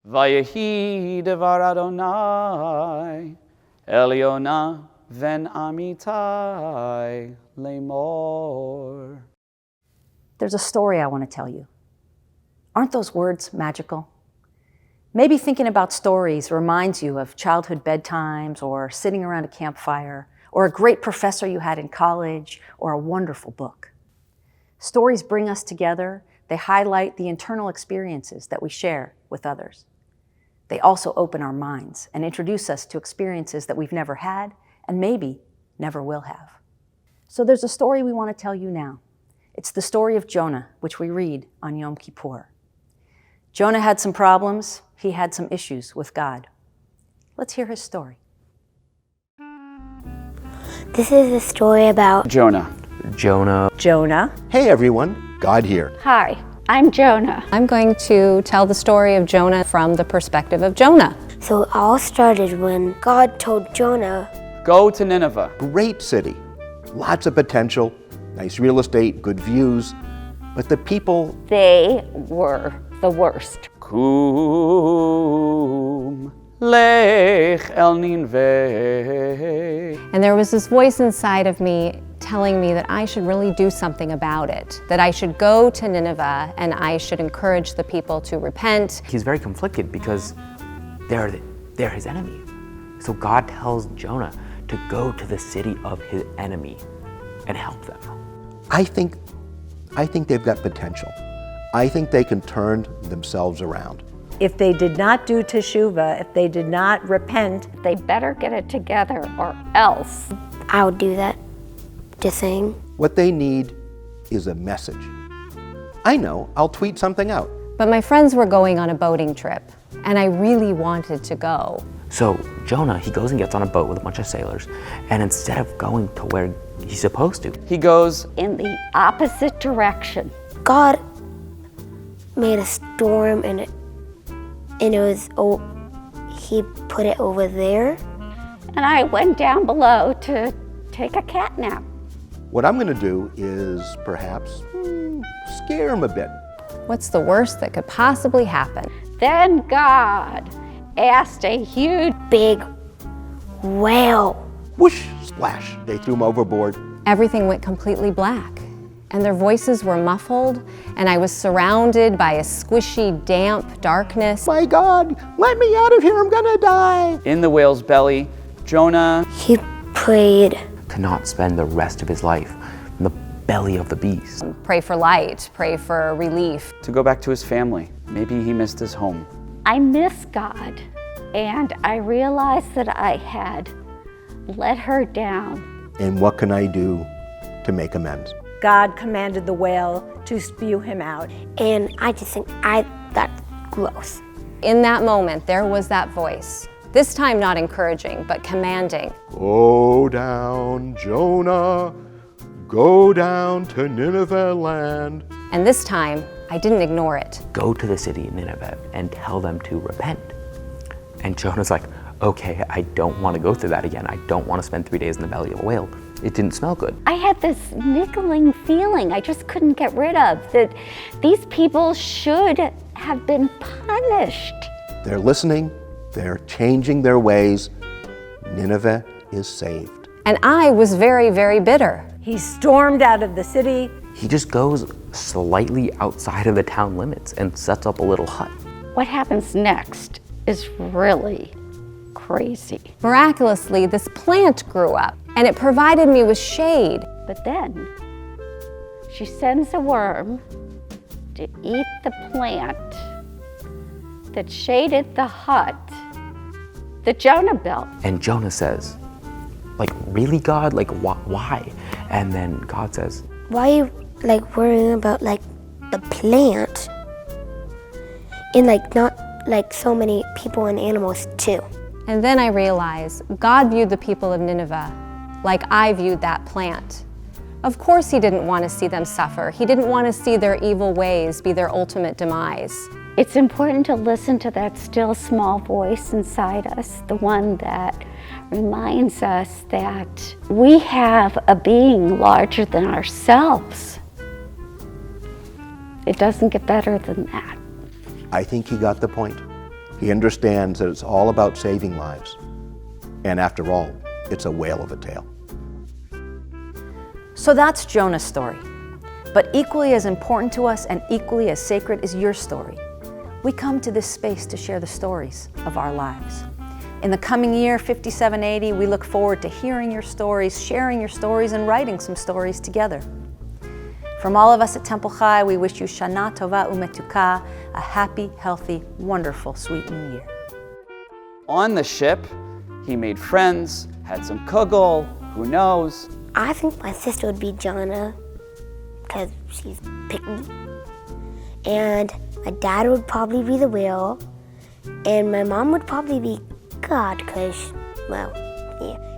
Vayehi devar Adonai El Yonah ben Amitai lemor. There's a story I want to tell you. Aren't those words magical? Maybe thinking about stories reminds you of childhood bedtimes or sitting around a campfire or a great professor you had in college or a wonderful book. Stories bring us together. They highlight the internal experiences that we share with others. They also open our minds and introduce us to experiences that we've never had and maybe never will have. So there's a story we want to tell you now. It's the story of Jonah, which we read on Yom Kippur. Jonah had some problems. He had some issues with God. Let's hear his story. This is a story about Jonah. Jonah. Hey everyone, God here. Hi, I'm Jonah. I'm going to tell the story of Jonah from the perspective of Jonah. So it all started when God told Jonah, Go to Nineveh. Great city, lots of potential, nice real estate, good views, but the people, They were the worst. Kum lech el Nineveh. And there was this voice inside of me telling me that I should really do something about it, that I should go to Nineveh and I should encourage the people to repent. He's very conflicted because they're his enemy. So God tells Jonah to go to the city of his enemy and help them. I think they've got potential. I think they can turn themselves around. If they did not do teshuvah, if they did not repent, They better get it together or else. I would do that. Just saying. What they need is a message. I know, I'll tweet something out. But my friends were going on a boating trip, and I really wanted to go. So Jonah, he goes and gets on a boat with a bunch of sailors, and instead of going to where he's supposed to, He goes, In the opposite direction. God made a storm and it was, he put it over there. And I went down below to take a cat nap. What I'm gonna do is perhaps scare them a bit. What's the worst that could possibly happen? Then God asked a huge Big whale. Whoosh, splash, they threw them overboard. Everything went completely black, and their voices were muffled, and I was surrounded by a squishy, damp darkness. My God, let me out of here, I'm gonna die. in the whale's belly. Jonah He prayed. to not spend the rest of his life in the belly of the beast. Pray for light, pray for relief. to go back to his family. Maybe he missed his home. I miss God, and I realized that I had let her down. And what can I do to make amends? God commanded the whale to spew him out. And I just think that's gross. In that moment, there was that voice. This time not encouraging, but commanding. Go down, Jonah, go down to Nineveh land. And this time, I didn't ignore it. Go to the city of Nineveh and tell them to repent. And Jonah's like, okay, I don't want to go through that again. I don't want to spend 3 days in the belly of a whale. It didn't smell good. I had this niggling feeling I just couldn't get rid of, that these people should have been punished. They're listening, they're changing their ways. Nineveh is saved. And I was very, very bitter. He stormed out of the city. He just goes slightly outside of the town limits and sets up a little hut. What happens next is really crazy. Miraculously, this plant grew up, and it provided me with shade. But then she sends a worm to eat the plant that shaded the hut that Jonah built. And Jonah says, like, really, God? Like, why? And then God says, Why are you worrying about the plant? And not so many people and animals too. And then I realized God viewed the people of Nineveh like I viewed that plant. Of course he didn't want to see them suffer. He didn't want to see their evil ways be their ultimate demise. It's important to listen to that still small voice inside us, the one that reminds us that we have a being larger than ourselves. It doesn't get better than that. I think he got the point. He understands that it's all about saving lives. And after all, it's a whale of a tale. So that's Jonah's story. But equally as important to us and equally as sacred is your story. We come to this space to share the stories of our lives. In the coming year, 5780, we look forward to hearing your stories, sharing your stories, and writing some stories together. From all of us at Temple Chai, we wish you Shana Tova Umetuka, a happy, healthy, wonderful, sweet new year. On the ship, he made friends, had some kugel, who knows. I think my sister would be Jonah, because she's picky. And my dad would probably be the whale. And my mom would probably be God, because, well, yeah.